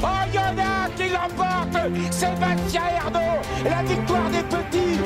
Oh, il y en a qui l'emporte. Sébastien Ernaud, la victoire des petits.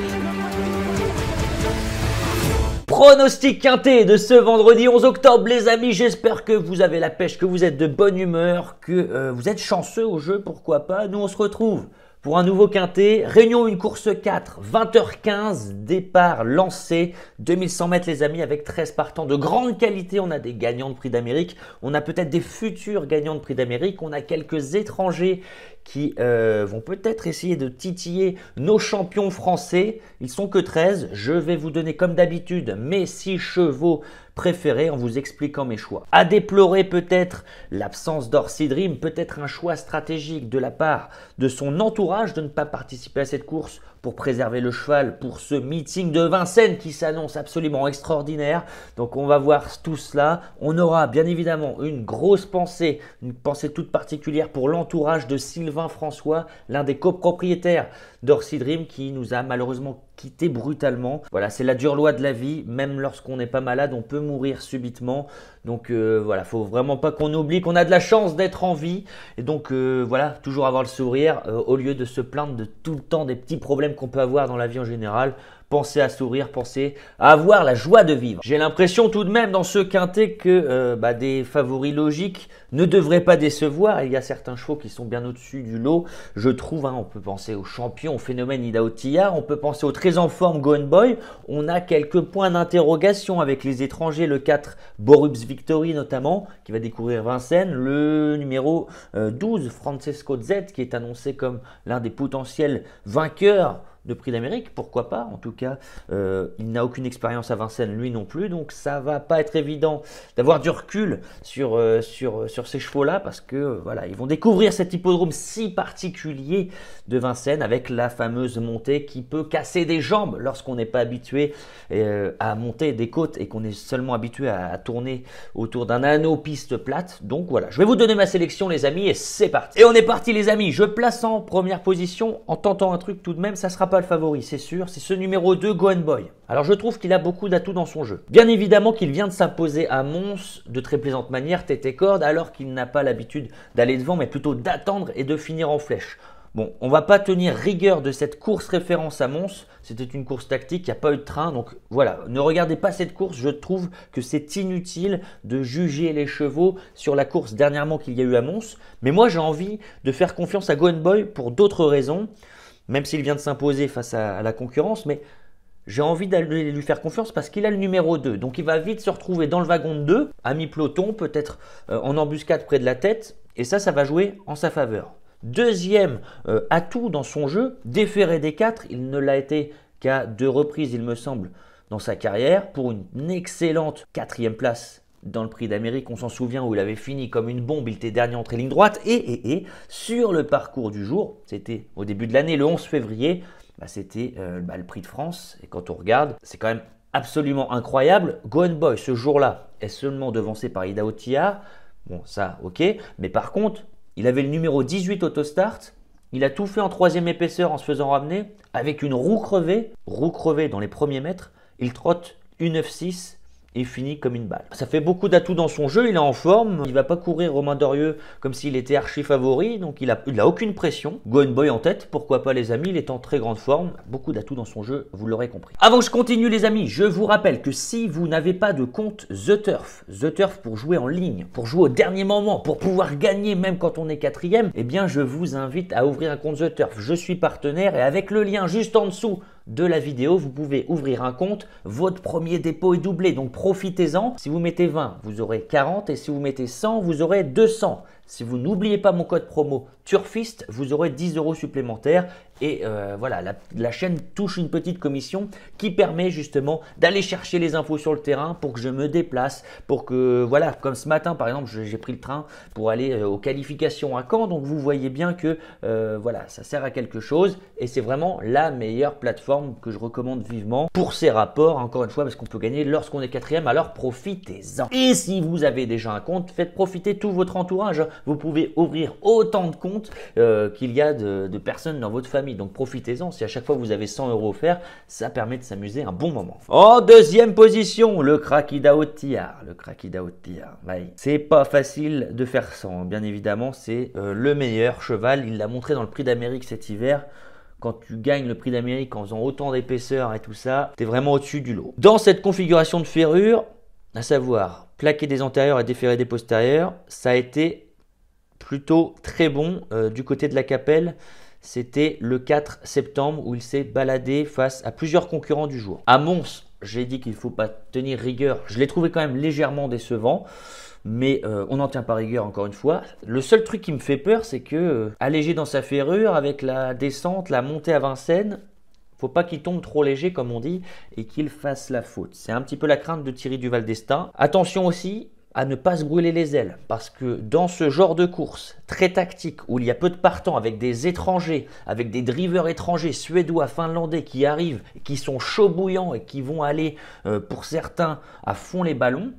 Pronostic quinté de ce vendredi 11 octobre, les amis. J'espère que vous avez la pêche, que vous êtes de bonne humeur, que vous êtes chanceux au jeu, pourquoi pas. Nous, on se retrouve pour un nouveau quintet. Réunion une course 4, 20h15, départ lancé, 2100 mètres les amis, avec 13 partants de grande qualité. On a des gagnants de prix d'Amérique, on a peut-être des futurs gagnants de prix d'Amérique, on a quelques étrangers qui vont peut-être essayer de titiller nos champions français. Ils sont que 13. Je vais vous donner comme d'habitude mes 6 chevaux préférés en vous expliquant mes choix. À déplorer peut-être l'absence d'Orsi Dream, peut-être un choix stratégique de la part de son entourage de ne pas participer à cette course pour préserver le cheval pour ce meeting de Vincennes qui s'annonce absolument extraordinaire. Donc on va voir tout cela. On aura bien évidemment une grosse pensée, une pensée toute particulière pour l'entourage de Sylvain François, l'un des copropriétaires d'Orsi Dream qui nous a malheureusement quitté brutalement. Voilà, c'est la dure loi de la vie. Même lorsqu'on n'est pas malade, on peut mourir subitement. Donc voilà, faut vraiment pas qu'on oublie qu'on a de la chance d'être en vie. Et donc voilà, toujours avoir le sourire au lieu de se plaindre de tout le temps des petits problèmes qu'on peut avoir dans la vie en général. Pensez à sourire, pensez à avoir la joie de vivre. J'ai l'impression tout de même dans ce quintet que des favoris logiques ne devraient pas décevoir. Il y a certains chevaux qui sont bien au-dessus du lot, je trouve. On peut penser au champion, au phénomène Idaho Tillard, on peut penser au très en forme Gone Boy. On a quelques points d'interrogation avec les étrangers, le 4 Borups Victory notamment, qui va découvrir Vincennes, le numéro 12 Francesco Z, qui est annoncé comme l'un des potentiels vainqueurs de prix d'Amérique, pourquoi pas. En tout cas, il n'a aucune expérience à Vincennes, lui non plus, donc ça va pas être évident d'avoir du recul sur ces chevaux-là, parce que voilà, ils vont découvrir cet hippodrome si particulier de Vincennes avec la fameuse montée qui peut casser des jambes lorsqu'on n'est pas habitué à monter des côtes et qu'on est seulement habitué à tourner autour d'un anneau piste plate. Donc voilà, je vais vous donner ma sélection les amis et c'est parti. Et on est parti les amis, je place en première position en tentant un truc tout de même, ça sera pas le favori, c'est sûr, c'est ce numéro 2 Gone Boy. Alors je trouve qu'il a beaucoup d'atouts dans son jeu. Bien évidemment qu'il vient de s'imposer à Mons de très plaisante manière, tête et corde, alors qu'il n'a pas l'habitude d'aller devant, mais plutôt d'attendre et de finir en flèche. Bon, on va pas tenir rigueur de cette course référence à Mons, c'était une course tactique, il n'y a pas eu de train, donc voilà, ne regardez pas cette course, je trouve que c'est inutile de juger les chevaux sur la course dernièrement qu'il y a eu à Mons, mais moi j'ai envie de faire confiance à Gone Boy pour d'autres raisons, même s'il vient de s'imposer face à la concurrence, mais j'ai envie d'aller lui faire confiance parce qu'il a le numéro 2. Donc il va vite se retrouver dans le wagon de 2, à mi-peloton, peut-être en embuscade près de la tête, et ça va jouer en sa faveur. Deuxième atout dans son jeu, déféré des 4, il ne l'a été qu'à 2 reprises, il me semble, dans sa carrière, pour une excellente 4e place dans le prix d'Amérique, on s'en souvient, où il avait fini comme une bombe, il était dernier entrée ligne droite, et sur le parcours du jour, c'était au début de l'année, le 11 février, c'était le prix de France, et quand on regarde, c'est quand même absolument incroyable. Gone Boy, ce jour-là, est seulement devancé par Idaho Tillard, bon ça, ok, mais par contre, il avait le numéro 18 autostart, il a tout fait en 3e épaisseur en se faisant ramener, avec une roue crevée dans les premiers mètres, il trotte 1,96 et finit comme une balle. Ça fait beaucoup d'atouts dans son jeu, il est en forme, il va pas courir Romain Dorieux comme s'il était archi favori, donc il a aucune pression. Gone Boy en tête, pourquoi pas les amis, il est en très grande forme, beaucoup d'atouts dans son jeu, vous l'aurez compris. Avant que je continue les amis, je vous rappelle que si vous n'avez pas de compte The Turf pour jouer en ligne, pour jouer au dernier moment, pour pouvoir gagner même quand on est 4e, eh bien je vous invite à ouvrir un compte The Turf. Je suis partenaire et avec le lien juste en dessous de la vidéo, vous pouvez ouvrir un compte, votre premier dépôt est doublé, donc profitez-en. Si vous mettez 20, vous aurez 40 et si vous mettez 100, vous aurez 200. Si vous n'oubliez pas mon code promo Turfiste, vous aurez 10 € supplémentaires et voilà, la chaîne touche une petite commission qui permet justement d'aller chercher les infos sur le terrain pour que je me déplace, pour que voilà, comme ce matin par exemple, j'ai pris le train pour aller aux qualifications à Caen, donc vous voyez bien que voilà, ça sert à quelque chose et c'est vraiment la meilleure plateforme que je recommande vivement pour ces rapports, encore une fois, parce qu'on peut gagner lorsqu'on est 4e, alors profitez-en. Et si vous avez déjà un compte, faites profiter tout votre entourage. vous pouvez ouvrir autant de comptes qu'il y a de personnes dans votre famille. Donc profitez-en. Si à chaque fois vous avez 100 € offerts, ça permet de s'amuser un bon moment. En deuxième position, le Krakidao Tiar. Le Krakidao Tiar. Ouais. C'est pas facile de faire ça. Bien évidemment, c'est le meilleur cheval. Il l'a montré dans le Prix d'Amérique cet hiver. Quand tu gagnes le Prix d'Amérique en faisant autant d'épaisseur et tout ça, tu es vraiment au-dessus du lot. Dans cette configuration de ferrure, à savoir plaquer des antérieurs et déferrer des postérieurs, ça a été plutôt très bon du côté de la Capelle. C'était le 4 septembre où il s'est baladé face à plusieurs concurrents du jour. À Mons, j'ai dit qu'il ne faut pas tenir rigueur. Je l'ai trouvé quand même légèrement décevant. Mais on n'en tient pas rigueur encore une fois. Le seul truc qui me fait peur, c'est que allégé dans sa ferrure avec la descente, la montée à Vincennes, faut pas qu'il tombe trop léger comme on dit et qu'il fasse la faute. C'est un petit peu la crainte de Thierry Duval d'Estaing. Attention aussi à ne pas se brûler les ailes parce que dans ce genre de course très tactique où il y a peu de partants avec des étrangers, avec des drivers étrangers suédois, finlandais qui arrivent, qui sont chauds bouillants et qui vont aller pour certains à fond les ballons.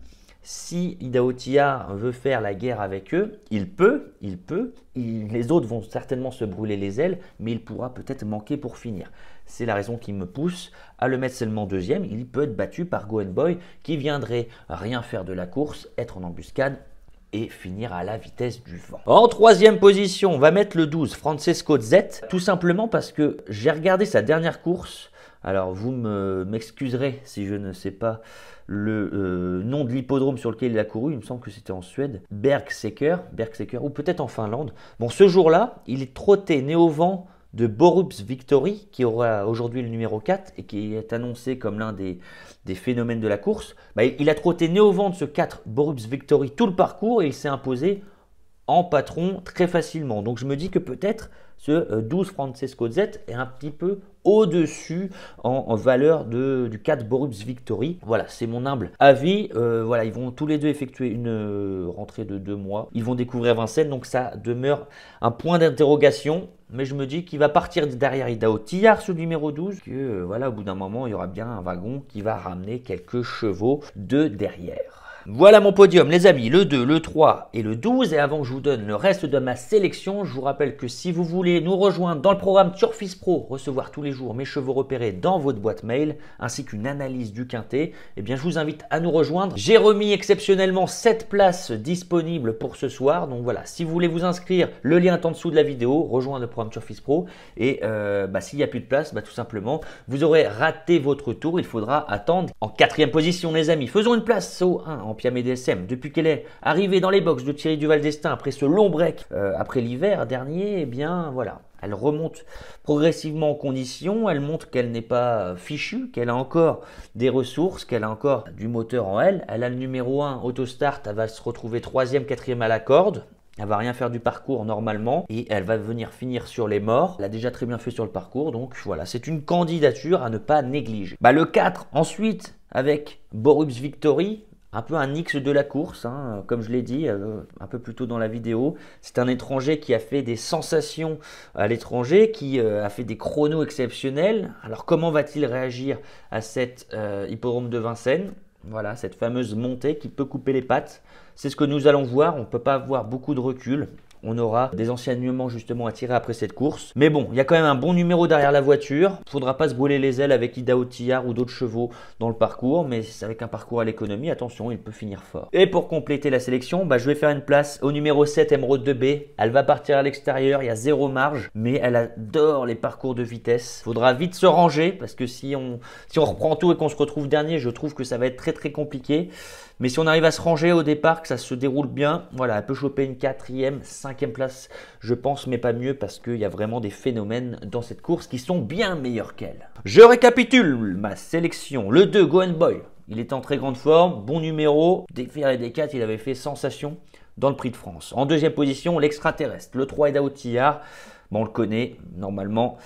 Si Hidao Tiar veut faire la guerre avec eux, il peut. Les autres vont certainement se brûler les ailes, mais il pourra peut-être manquer pour finir. C'est la raison qui me pousse à le mettre seulement deuxième. Il peut être battu par Go Boy qui viendrait rien faire de la course, être en embuscade et finir à la vitesse du vent. En troisième position, on va mettre le 12, Francesco Z, tout simplement parce que j'ai regardé sa dernière course. Alors vous m'excuserez si je ne sais pas le nom de l'hippodrome sur lequel il a couru, il me semble que c'était en Suède, Bergsäker ou peut-être en Finlande. Bon, ce jour-là, il est trotté né au vent de Borups Victory, qui aura aujourd'hui le numéro 4 et qui est annoncé comme l'un des phénomènes de la course. Bah, il a trotté né au vent de ce 4 Borups Victory tout le parcours et il s'est imposé en patron très facilement. Donc je me dis que peut-être ce 12 Francesco Z est un petit peu au-dessus en valeur du 4 Borups Victory. Voilà, c'est mon humble avis. Voilà, ils vont tous les deux effectuer une rentrée de 2 mois. Ils vont découvrir Vincennes, donc ça demeure un point d'interrogation. Mais je me dis qu'il va partir derrière Hidao Tiar, ce numéro 12, que voilà, au bout d'un moment, il y aura bien un wagon qui va ramener quelques chevaux de derrière. Voilà mon podium les amis, le 2, le 3 et le 12. Et avant que je vous donne le reste de ma sélection, je vous rappelle que si vous voulez nous rejoindre dans le programme Turfis Pro, recevoir tous les jours mes chevaux repérés dans votre boîte mail, ainsi qu'une analyse du quintet, eh bien je vous invite à nous rejoindre. J'ai remis exceptionnellement 7 places disponibles pour ce soir. Donc voilà, si vous voulez vous inscrire, le lien est en dessous de la vidéo, rejoindre le programme Turfis Pro. Et s'il n'y a plus de place, tout simplement, vous aurez raté votre tour. Il faudra attendre en 4e position les amis. Faisons une place au 1 en Piamé DSM. Depuis qu'elle est arrivée dans les box de Thierry Duval d'Estaing après ce long break, après l'hiver dernier, eh bien voilà, elle remonte progressivement en condition, elle montre qu'elle n'est pas fichue, qu'elle a encore des ressources, qu'elle a encore du moteur en elle. Elle a le numéro 1 Autostart, elle va se retrouver 3e, 4e à la corde. Elle va rien faire du parcours normalement et elle va venir finir sur les morts. Elle a déjà très bien fait sur le parcours, donc voilà, c'est une candidature à ne pas négliger. Le 4 ensuite avec Borups Victory. Un peu un X de la course, hein, comme je l'ai dit un peu plus tôt dans la vidéo. C'est un étranger qui a fait des sensations à l'étranger, qui a fait des chronos exceptionnels. Alors comment va-t-il réagir à cet hippodrome de Vincennes? Voilà, cette fameuse montée qui peut couper les pattes. C'est ce que nous allons voir, on ne peut pas avoir beaucoup de recul. On aura des enseignements justement à tirer après cette course. Mais bon, il y a quand même un bon numéro derrière la voiture. Il ne faudra pas se brûler les ailes avec Hidao Tiar ou d'autres chevaux dans le parcours. Mais avec un parcours à l'économie, attention, il peut finir fort. Et pour compléter la sélection, je vais faire une place au numéro 7, Emeraude 2B. Elle va partir à l'extérieur, il y a 0 marge. Mais elle adore les parcours de vitesse. Il faudra vite se ranger parce que si on reprend tout et qu'on se retrouve dernier, je trouve que ça va être très très compliqué. Mais si on arrive à se ranger au départ, que ça se déroule bien, voilà, elle peut choper une 4e, 5e place, je pense, mais pas mieux parce qu'il y a vraiment des phénomènes dans cette course qui sont bien meilleurs qu'elle. Je récapitule ma sélection. Le 2, Go Boy, il est en très grande forme, bon numéro, des fers et des 4, il avait fait sensation dans le Prix de France. En 2e position, l'extraterrestre, le 3 Hidao Tiar. On le connaît, normalement,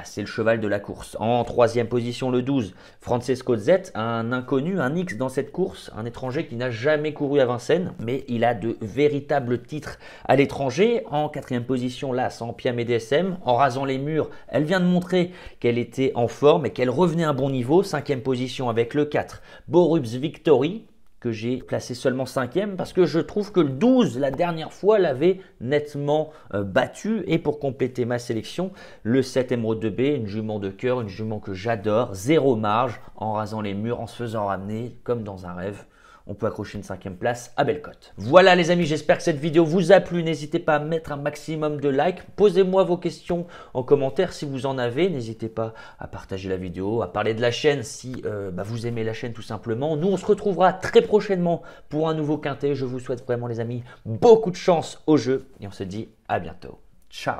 c'est le cheval de la course. En 3e position, le 12, Francesco Z, un inconnu, un X dans cette course, un étranger qui n'a jamais couru à Vincennes, mais il a de véritables titres à l'étranger. En 4e position, l'As, en Piamé DSM, en rasant les murs, elle vient de montrer qu'elle était en forme et qu'elle revenait à un bon niveau. 5e position avec le 4, Borups Victory, que j'ai placé seulement 5e parce que je trouve que le 12 la dernière fois l'avait nettement battu. Et pour compléter ma sélection, le 7 Émeraude de B, une jument de cœur, une jument que j'adore, zéro marge, en rasant les murs, en se faisant ramener comme dans un rêve. On peut accrocher une 5e place à belle cote. Voilà les amis, j'espère que cette vidéo vous a plu. N'hésitez pas à mettre un maximum de likes. Posez-moi vos questions en commentaire si vous en avez. N'hésitez pas à partager la vidéo, à parler de la chaîne si vous aimez la chaîne tout simplement. Nous, on se retrouvera très prochainement pour un nouveau quintet. Je vous souhaite vraiment les amis beaucoup de chance au jeu et on se dit à bientôt. Ciao.